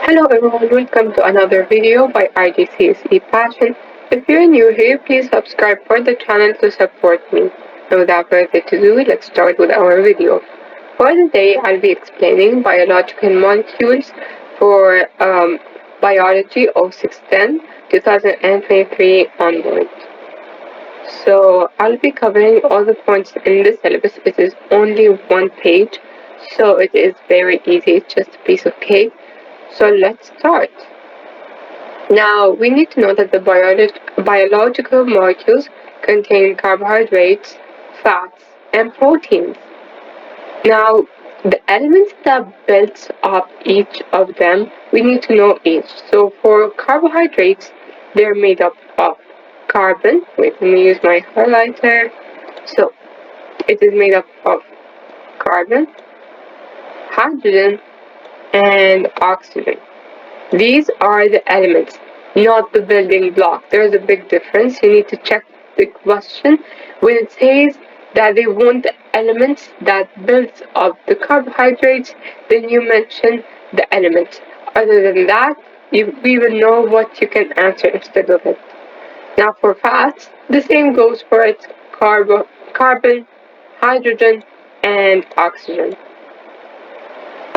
Hello everyone, welcome to another video by IGCSE Passion. If you're new here, please subscribe for the channel to support me. And without further ado, let's start with our video. For the day, I'll be explaining biological molecules for Biology 0610 2023 onward. So I'll be covering all the points in the syllabus. It is only one page, so it is very easy. It's just a piece of cake. So let's start. Now, we need to know that the biological molecules contain carbohydrates, fats, and proteins. Now, the elements that builds up each of them, we need to know each. So for carbohydrates, they're made up of carbon. Wait, let me use my highlighter. So it is made up of carbon, hydrogen, and oxygen. These are the elements, not the building block. There is a big difference. You need to check the question. When it says that they want the elements that builds up the carbohydrates, then you mention the elements. Other than that, we will know what you can answer instead of it. Now for fats, the same goes for its carbon, hydrogen, and oxygen.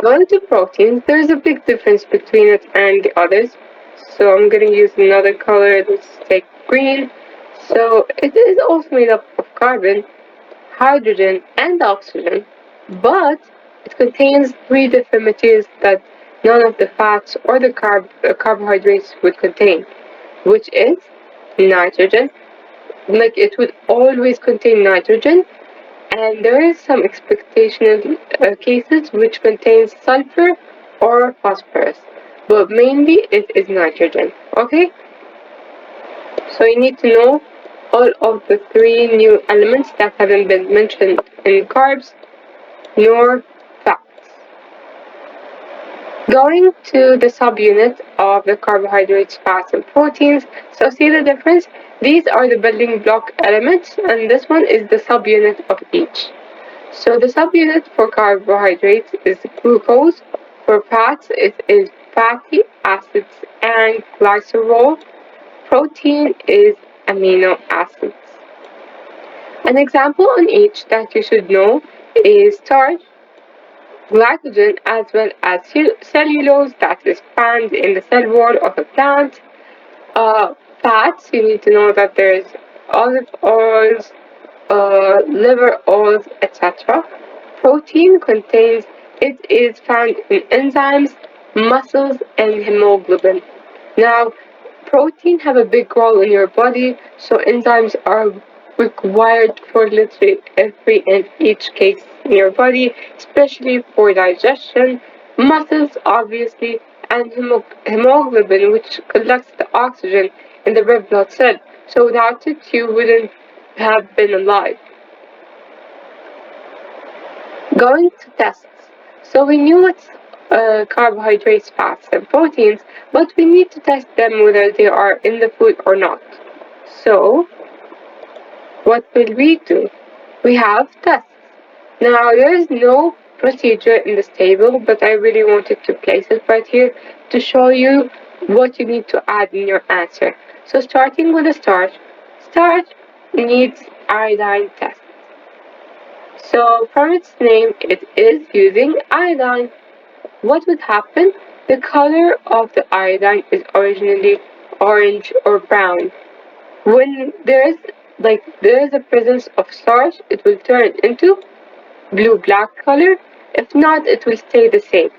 Going to proteins, there's a big difference between it and the others. So I'm going to use another color, let's take green. So it is also made up of carbon, hydrogen, and oxygen, but it contains three different materials that none of the fats or the carbohydrates would contain, which is nitrogen. Like it would always contain nitrogen, and there is some expectational cases which contains sulfur or phosphorus, but mainly it is nitrogen. Okay, so you need to know all of the three new elements that haven't been mentioned in carbs nor fats. Going to the subunit of the carbohydrates, fats, and proteins. So see the difference? These are the building block elements, and this one is the subunit of each. So the subunit for carbohydrates is glucose. For fats, it is fatty acids and glycerol. Protein is amino acids. An example on each that you should know is starch, glycogen, as well as cellulose that is found in the cell wall of a plant. Fats, you need to know that there's olive oils, liver oils, etc. Protein contains, it is found in enzymes, muscles, and hemoglobin. Now, protein have a big role in your body, so enzymes are required for literally every and each case in your body, especially for digestion, muscles obviously, and hemoglobin, which collects the oxygen in the red blood cell. So without it, you wouldn't have been alive. Going to tests. So we knew it's carbohydrates, fats, and proteins, but we need to test them whether they are in the food or not. So what will we do? We have tests. Now there is no procedure in this table, but I really wanted to place it right here to show you what you need to add in your answer. So starting with the starch, starch needs iodine test. So from its name, it is using iodine. What would happen? The color of the iodine is originally orange or brown. When there is a presence of starch, it will turn into blue-black color. If not, it will stay the same.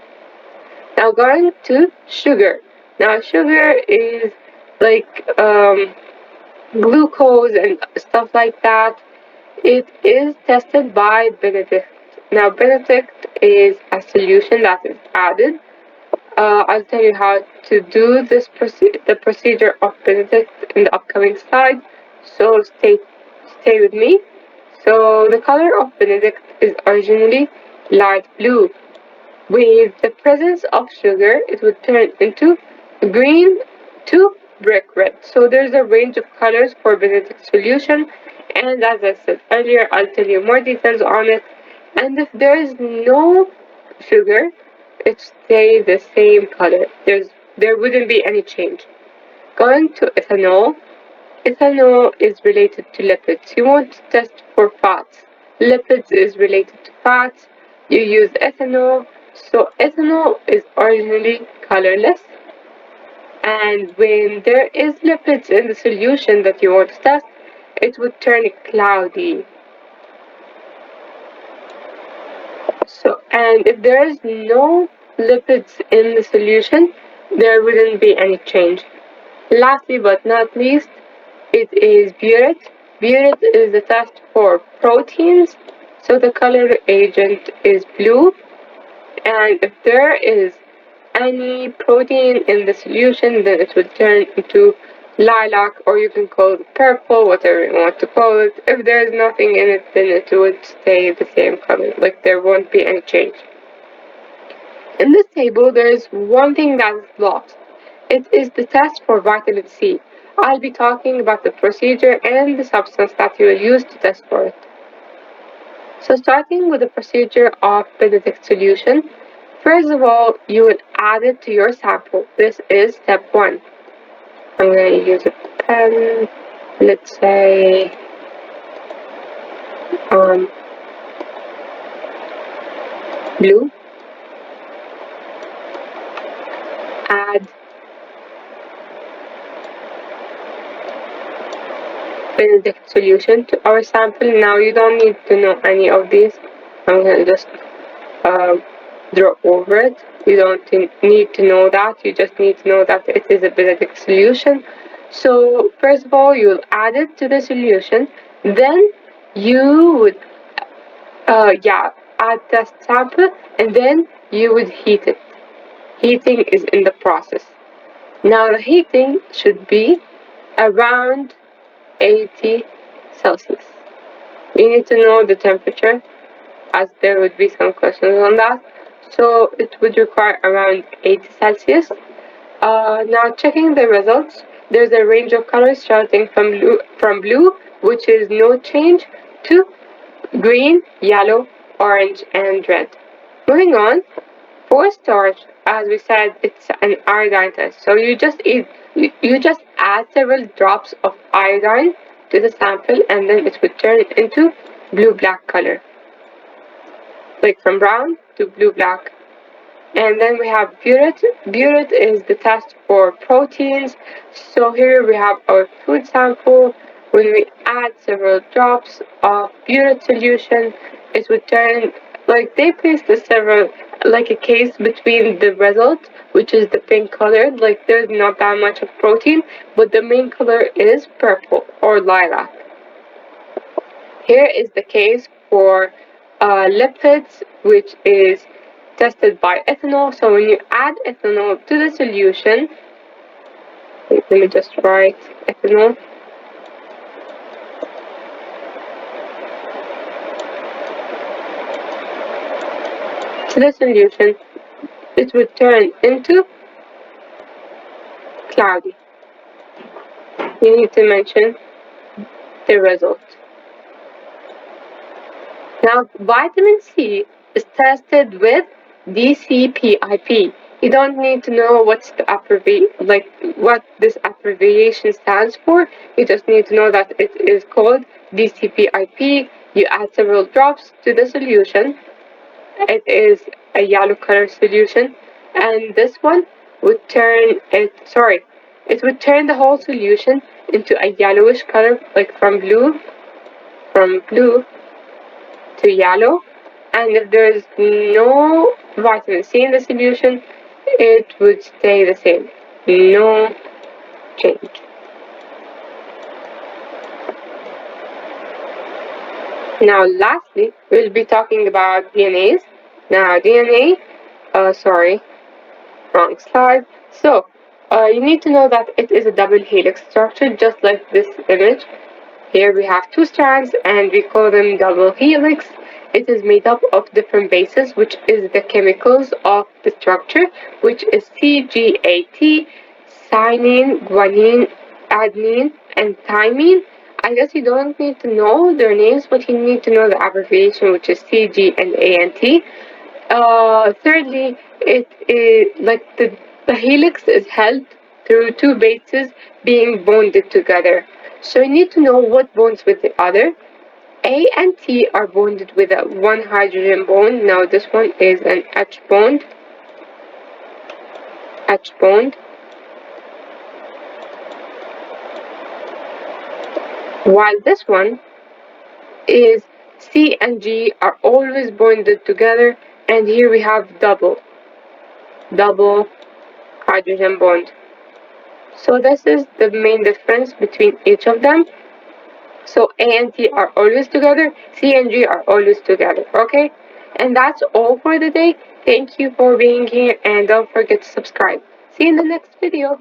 Now going to sugar. Now sugar is like glucose and stuff like that. It is tested by Benedict. Now, Benedict is a solution that is added. I'll tell you how to do the procedure of Benedict in the upcoming slide. So stay with me. So the color of Benedict is originally light blue. With the presence of sugar, it would turn into green to brick red. So there's a range of colors for Benedict solution, and as I said earlier, I'll tell you more details on it. And if there is no sugar, it stay the same color. There wouldn't be any change. Going to ethanol. Ethanol is related to lipids. You want to test for fats. Lipids is related to fats. You use ethanol. So ethanol is originally colorless. And when there is lipids in the solution that you want to test, it would turn cloudy. So, and if there is no lipids in the solution, there wouldn't be any change. Lastly but not least, it is burette. Burette is the test for proteins. So the color agent is blue. And if there is any protein in the solution, then it will turn into lilac, or you can call it purple, whatever you want to call it. If there is nothing in it, then it would stay the same color, like there won't be any change. In this table, there is one thing that is lost. It is the test for vitamin C. I'll be talking about the procedure and the substance that you will use to test for it. So starting with the procedure of Benedict solution, first of all, you will add it to your sample. This is step 1. I'm going to use a pen, let's say blue. Add Benedict solution to our sample. Now you don't need to know any of these. I'm going to just draw over it. You don't need to know that. You just need to know that it is a Benedict solution. So first of all, you'll add it to the solution. Then you would add test sample, and then you would heat it. Heating is in the process. Now the heating should be around 80 Celsius. You need to know the temperature, as there would be some questions on that. So it would require around 80 Celsius. Now checking the results, there's a range of colors starting from blue, which is no change, to green, yellow, orange, and red. Moving on, for starch, as we said, it's an iodine test. So you just add several drops of iodine to the sample, and then it would turn it into blue-black color, like from brown to blue-black. And then we have burette. Burette is the test for proteins. So here we have our food sample. When we add several drops of burette solution, it would turn, like they placed the several, like a case between the result, which is the pink color, like there's not that much of protein, but the main color is purple or lilac. Here is the case for lipids, which is tested by ethanol. So when you add ethanol to the solution, let me just write ethanol. To the solution, it would turn into cloudy. You need to mention the result. Now, vitamin C is tested with DCPIP. You don't need to know what's the what this abbreviation stands for. You just need to know that it is called DCPIP. You add several drops to the solution. It is a yellow color solution, and this one would turn it. Sorry, it would turn the whole solution into a yellowish color, like from blue to yellow. And if there is no vitamin C in the solution, it would stay the same. No change. Now, lastly, we'll be talking about DNAs. Now, DNA, wrong slide. So, you need to know that it is a double helix structure, just like this image. Here we have two strands, and we call them double helix. It is made up of different bases, which is the chemicals of the structure, which is CGAT, cyanine, guanine, adenine, and thymine. I guess you don't need to know their names, but you need to know the abbreviation, which is CG and ANT. Thirdly, it is like the helix is held through two bases being bonded together. So you need to know what bonds with the other. A and T are bonded with a one hydrogen bond. Now this one is an H bond, while this one is C and G are always bonded together, and here we have double hydrogen bond. So this is the main difference between each of them. So A and T are always together, C and G are always together, okay? And that's all for the day. Thank you for being here and don't forget to subscribe. See you in the next video.